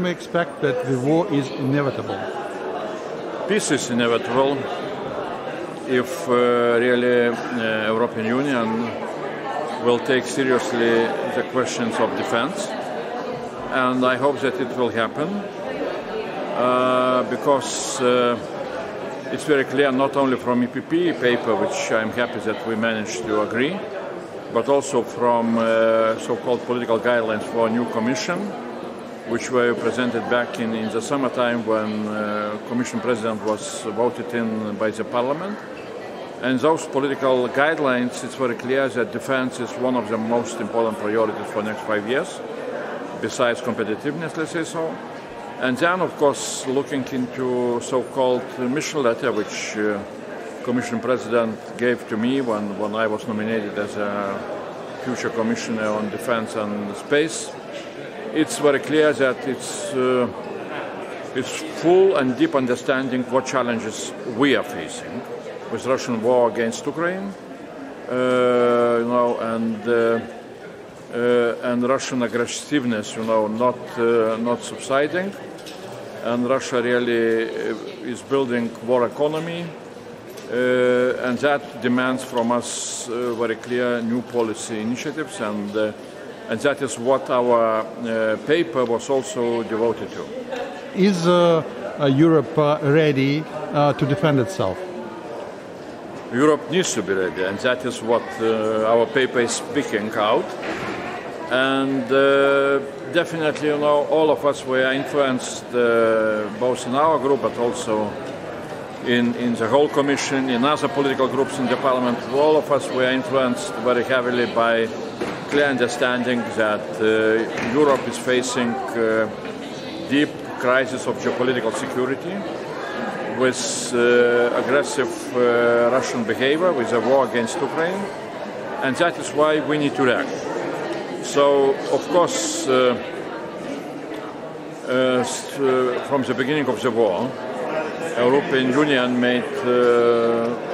We expect that the war is inevitable. Peace is inevitable if really European Union will take seriously the questions of defense, and I hope that it will happen because it's very clear not only from EPP paper, which I'm happy that we managed to agree, but also from so-called political guidelines for a new commission, which were presented back in the summertime when Commission President was voted in by the Parliament. And those political guidelines, it's very clear that defense is one of the most important priorities for the next 5 years, besides competitiveness, let's say so. And then, of course, looking into so-called mission letter, which Commission President gave to me when I was nominated as a future Commissioner on Defense and Space, it's very clear that it's full and deep understanding what challenges we are facing with Russian war against Ukraine, and Russian aggressiveness, not subsiding, and Russia really is building war economy, and that demands from us very clear new policy initiatives, and that is what our paper was also devoted to. Is Europe ready to defend itself? Europe needs to be ready, and that is what our paper is speaking out. And definitely, all of us were influenced, both in our group, but also in the whole Commission, in other political groups in the Parliament. All of us were influenced very heavily by clear understanding that Europe is facing deep crisis of geopolitical security, with aggressive Russian behavior, with a war against Ukraine, and that is why we need to react. So, of course, from the beginning of the war, European Union made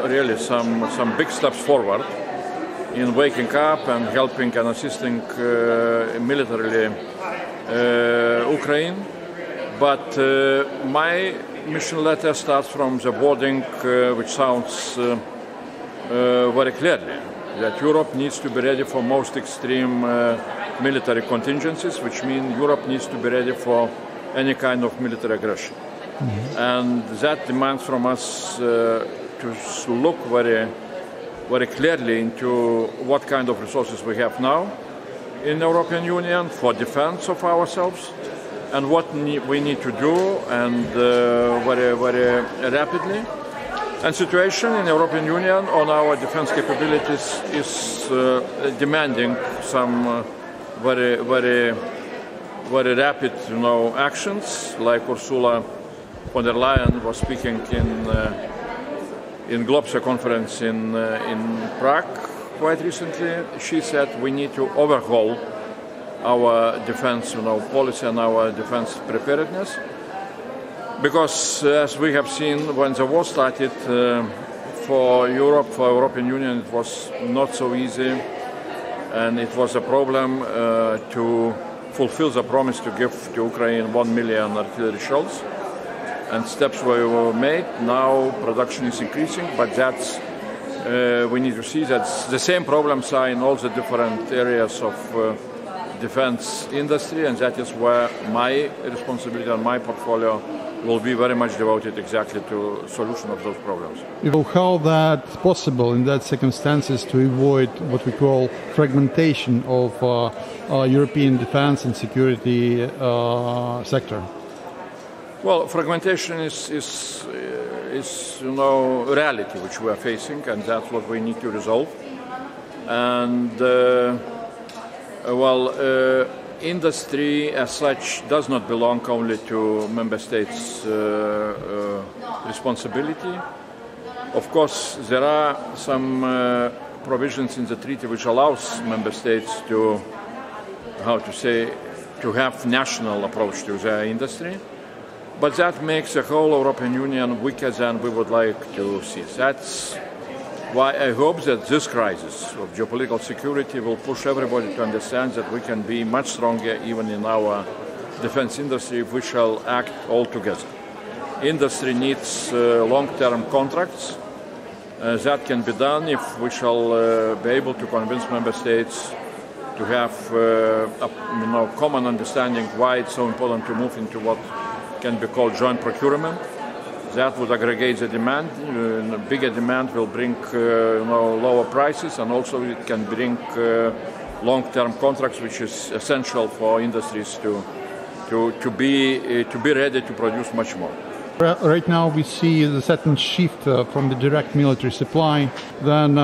really some big steps forward in waking up and helping and assisting militarily Ukraine. But my mission letter starts from the wording which sounds very clearly that Europe needs to be ready for most extreme military contingencies, which means Europe needs to be ready for any kind of military aggression. Mm-hmm. And that demands from us to look very clearly into what kind of resources we have now in the European Union for defense of ourselves, and what we need to do, and very rapidly. And situation in the European Union on our defense capabilities is demanding some very rapid, actions, like Ursula von der Leyen was speaking in Globsec conference in Prague quite recently. She said we need to overhaul our defense, policy and our defense preparedness, because as we have seen when the war started, for Europe, for European Union, it was not so easy, and it was a problem to fulfill the promise to give to Ukraine 1 million artillery shells, and steps were made. Now production is increasing, but that's we need to see that the same problems are in all the different areas of defense industry, and that is where my responsibility and my portfolio will be very much devoted exactly to solution of those problems. How that's possible in that circumstances to avoid what we call fragmentation of European defense and security sector? Well, fragmentation is reality which we are facing, and that's what we need to resolve. And industry as such does not belong only to member states' responsibility. Of course, there are some provisions in the treaty which allows member states to, to have national approach to their industry. But that makes the whole European Union weaker than we would like to see. That's why I hope that this crisis of geopolitical security will push everybody to understand that we can be much stronger even in our defense industry if we shall act all together. Industry needs long-term contracts. That can be done if we shall be able to convince member states to have a common understanding why it's so important to move into what can be called joint procurement. That would aggregate the demand. Bigger demand will bring lower prices, and also it can bring long-term contracts, which is essential for industries to be ready to produce much more. Right now we see a certain shift from the direct military supply. Then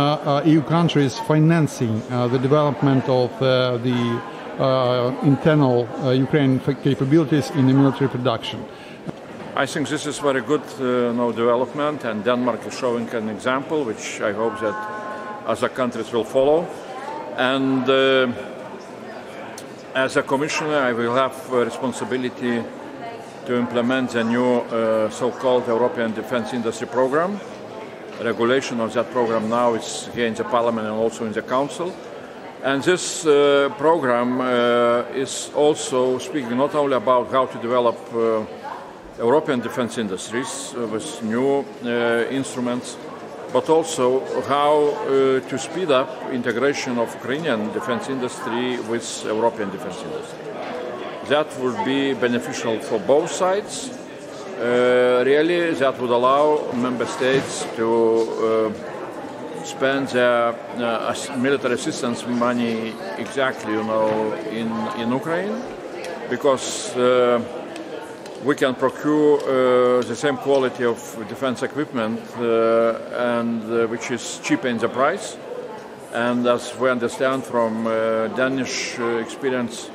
EU countries financing the development of the internal Ukrainian capabilities in the military production. I think this is very good development, and Denmark is showing an example, which I hope that other countries will follow. And as a commissioner, I will have a responsibility to implement the new so-called European Defence Industry Program. Regulation of that program now is here in the Parliament and also in the Council. And this program is also speaking not only about how to develop European defence industries with new instruments, but also how to speed up integration of Ukrainian defence industry with European defence industry. That would be beneficial for both sides. Really, that would allow member states to spend their military assistance money exactly, in Ukraine, because we can procure the same quality of defense equipment and which is cheaper in the price. And as we understand from Danish experience,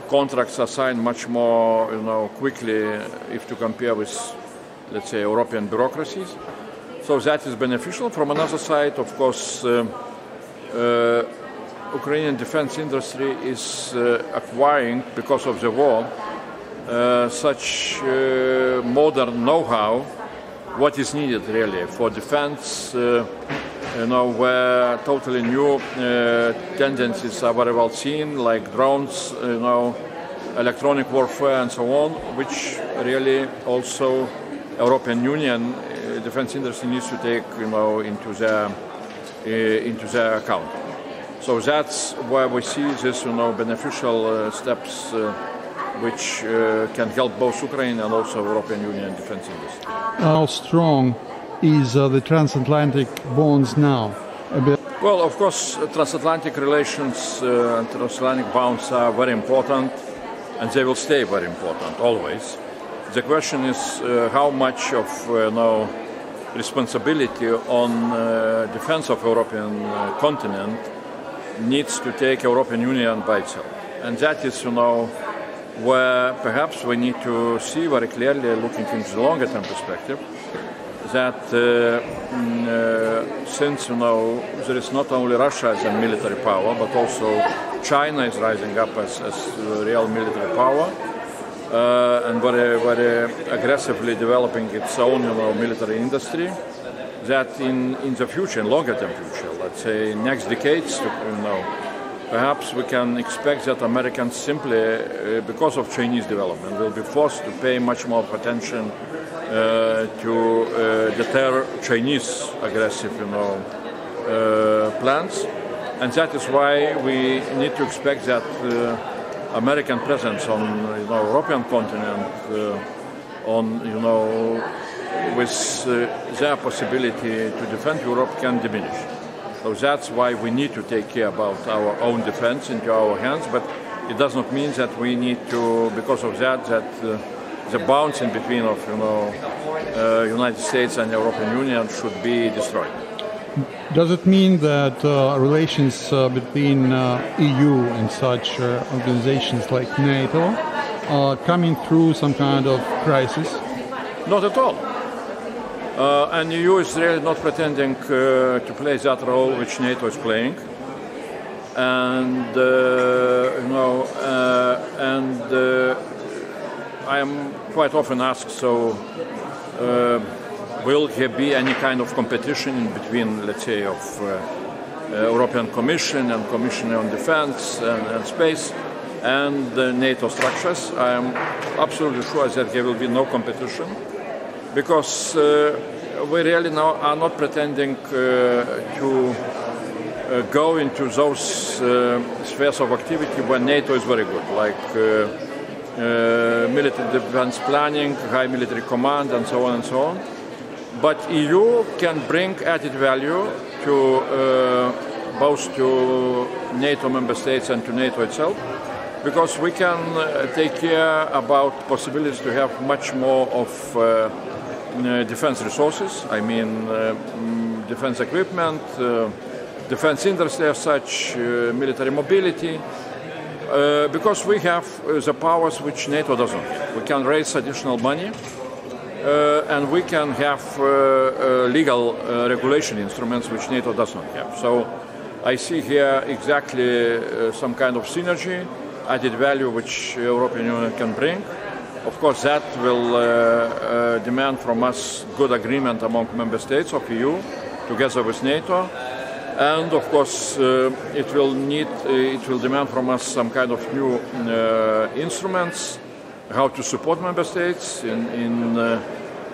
contracts are signed much more quickly if to compare with, let's say, European bureaucracies. So that is beneficial. From another side, of course, Ukrainian defense industry is acquiring, because of the war, such modern know-how, what is needed really for defense, where totally new tendencies are very well seen, like drones, electronic warfare and so on, which really also European Union defense industry needs to take, into their account. So that's where we see this, beneficial steps which can help both Ukraine and also European Union defense industry. How strong is the transatlantic bonds now? Well, of course, transatlantic relations and transatlantic bonds are very important, and they will stay very important always. The question is how much of responsibility on defense of European continent needs to take European Union by itself, and that is, where perhaps we need to see very clearly, looking into the longer-term perspective, that since there is not only Russia as a military power, but also China is rising up as a real military power and very, very aggressively developing its own military industry, that in the future, in longer-term future, let's say next decades, perhaps we can expect that Americans simply, because of Chinese development, will be forced to pay much more attention to deter Chinese aggressive, plans, and that is why we need to expect that American presence on European continent, with their possibility to defend Europe can diminish. So that's why we need to take care about our own defense into our hands, but it does not mean that we need to, because of that the bonds in between of United States and European Union should be destroyed. Does it mean that relations between EU and such organizations like NATO are coming through some kind of crisis? Not at all. And the EU is really not pretending to play that role which NATO is playing. And I am quite often asked, so will there be any kind of competition in between, let's say, of European Commission and Commissioner on Defense and Space? and the NATO structures. I am absolutely sure that there will be no competition, because we really now are not pretending to go into those spheres of activity where NATO is very good, like military defense planning, high military command, and so on and so on. But EU can bring added value to both to NATO member states and to NATO itself, because we can take care about possibilities to have much more of defense resources. I mean, defense equipment, defense industry as such, military mobility, because we have the powers which NATO doesn't have. We can raise additional money, and we can have legal regulation instruments which NATO does not have. So I see here exactly some kind of synergy, added value which European Union can bring. Of course, that will demand from us good agreement among member states of EU together with NATO. And of course, it will demand from us some kind of new instruments, how to support member states in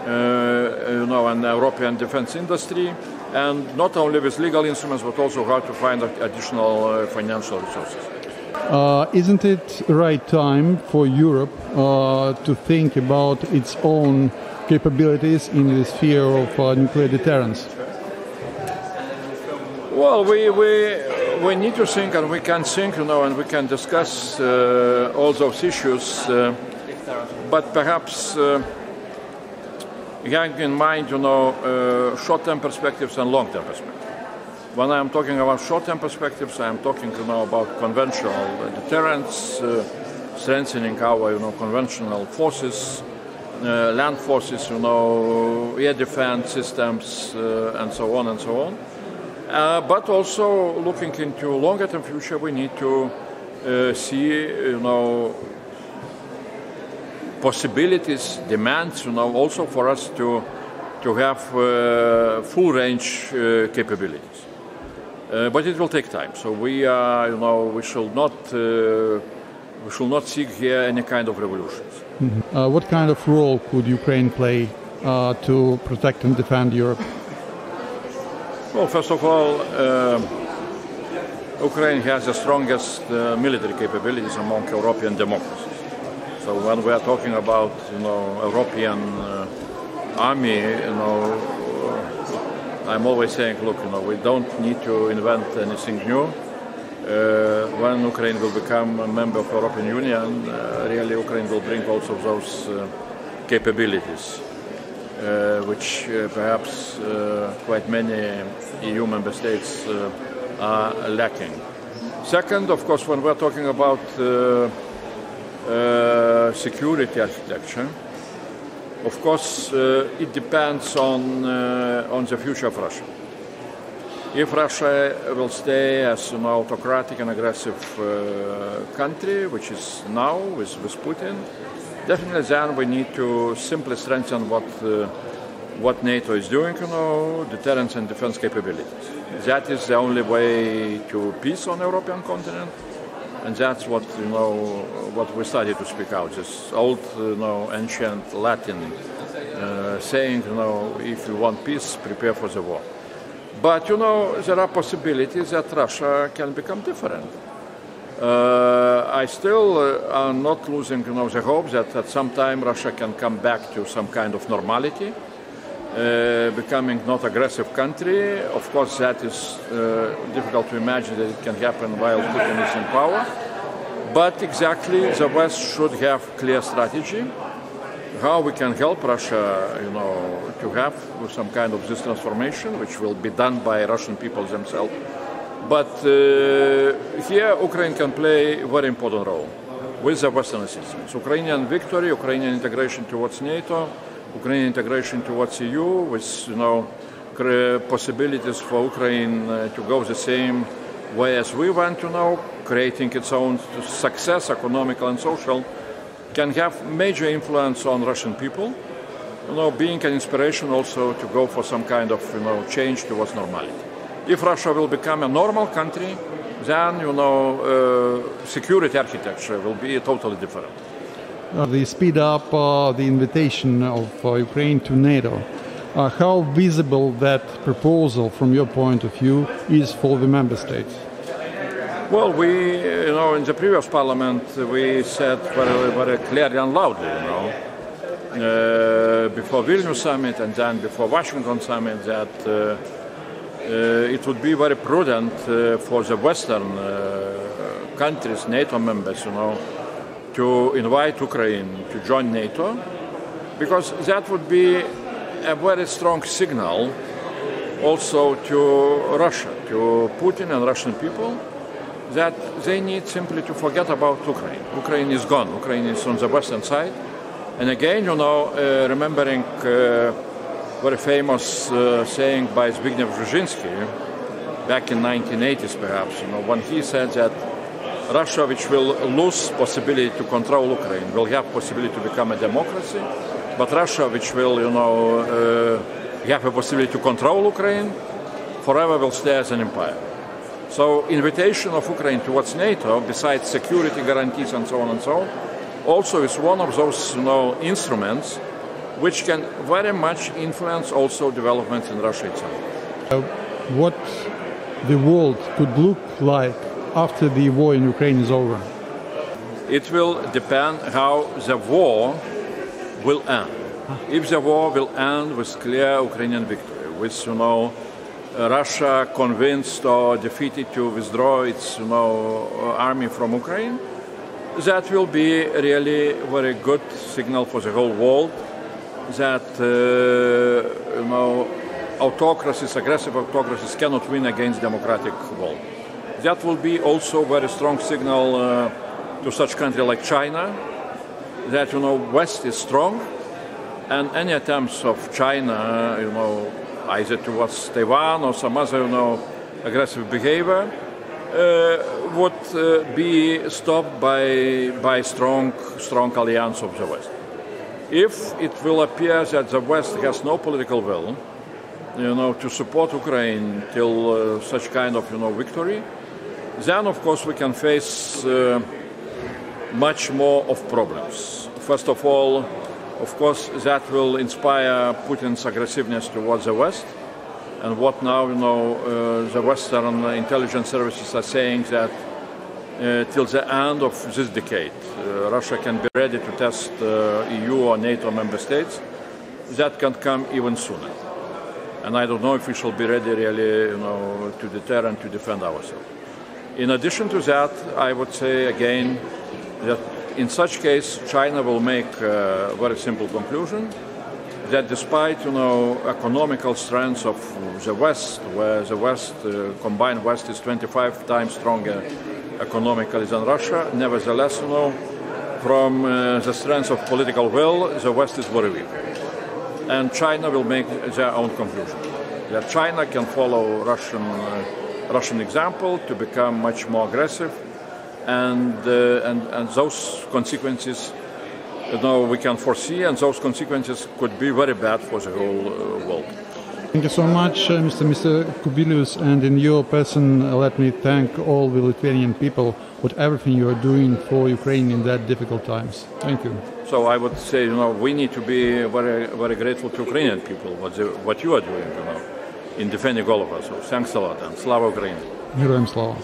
an European defense industry, and not only with legal instruments, but also how to find additional financial resources. Isn't it the right time for Europe to think about its own capabilities in the sphere of nuclear deterrence? Well, we need to think, and we can think, and we can discuss all those issues, but perhaps having in mind, short-term perspectives and long-term perspectives. When I am talking about short-term perspectives, I am talking, about conventional deterrence, strengthening our, conventional forces, land forces, air defense systems, and so on and so on. But also looking into longer-term future, we need to see, possibilities, demands, also for us to have full range capabilities. But it will take time. So we should not seek here any kind of revolutions. Mm-hmm. What kind of role could Ukraine play to protect and defend Europe? Well, first of all, Ukraine has the strongest military capabilities among European democracies. So when we are talking about, European army, I'm always saying, look, we don't need to invent anything new. When Ukraine will become a member of the European Union, really Ukraine will bring also those capabilities, which perhaps quite many EU member states are lacking. Second, of course, when we're talking about security architecture, of course, it depends on the future of Russia. If Russia will stay as an autocratic and aggressive country, which is now with Putin, definitely then we need to simply strengthen what NATO is doing, deterrence and defense capabilities. That is the only way to peace on the European continent. And that's what what we started to speak out. This old, ancient Latin saying, if you want peace, prepare for the war. But there are possibilities that Russia can become different. I still am not losing, the hope that at some time Russia can come back to some kind of normality, becoming not aggressive country. Of course, that is difficult to imagine that it can happen while Putin is in power. But exactly, the West should have clear strategy how we can help Russia, to have some kind of this transformation, which will be done by Russian people themselves. But here, Ukraine can play a very important role with the Western assistance. Ukrainian victory, Ukrainian integration towards NATO, Ukrainian integration towards EU, with possibilities for Ukraine to go the same way as we want to now, creating its own success, economical and social, can have major influence on Russian people, being an inspiration also to go for some kind of change towards normality. If Russia will become a normal country, then, security architecture will be totally different. They speed up the invitation of Ukraine to NATO. How visible that proposal, from your point of view, is for the member states? Well, we, in the previous parliament, we said very, very clearly and loudly, before Vilnius summit and then before Washington summit, that it would be very prudent for the Western countries, NATO members, to invite Ukraine to join NATO, because that would be a very strong signal also to Russia, to Putin and Russian people, that they need simply to forget about Ukraine. Ukraine is gone. Ukraine is on the western side. And again, remembering very famous saying by Zbigniew Brzezinski back in 1980s, perhaps, when he said that Russia, which will lose possibility to control Ukraine, will have possibility to become a democracy, but Russia, which will, have a possibility to control Ukraine, forever will stay as an empire. So, invitation of Ukraine towards NATO, besides security guarantees and so on and so on, also is one of those, instruments which can very much influence also developments in Russia itself. What the world could look like after the war in Ukraine is over? It will depend how the war will end. If the war will end with clear Ukrainian victory, with, Russia convinced or defeated to withdraw its, army from Ukraine, that will be really very good signal for the whole world that, autocracies, aggressive autocracies cannot win against democratic world. That will be also very strong signal to such country like China, that, West is strong, and any attempts of China, either towards Taiwan or some other, aggressive behavior, would be stopped by strong alliance of the West. If it will appear that the West has no political will, to support Ukraine till such kind of, victory, then of course we can face much more of problems. First of all, of course, that will inspire Putin's aggressiveness towards the West. And what now, the Western intelligence services are saying that till the end of this decade, Russia can be ready to test EU or NATO member states. That can come even sooner. And I don't know if we shall be ready really, to deter and to defend ourselves. In addition to that, I would say again that in such case, China will make a very simple conclusion that despite, economical strength of the West, where the West, combined West is 25 times stronger economically than Russia, nevertheless, from the strength of political will, the West is very weak. And China will make their own conclusion. That China can follow Russian example to become much more aggressive, and those consequences, we can foresee, and those consequences could be very bad for the whole world. Thank you so much, Mr. Kubilius, and in your person, let me thank all the Lithuanian people for everything you are doing for Ukraine in that difficult times. Thank you. So I would say, we need to be very, very grateful to Ukrainian people, what you are doing, in defending all of us. So thanks a lot, and Slava Ukraini. Героям слава.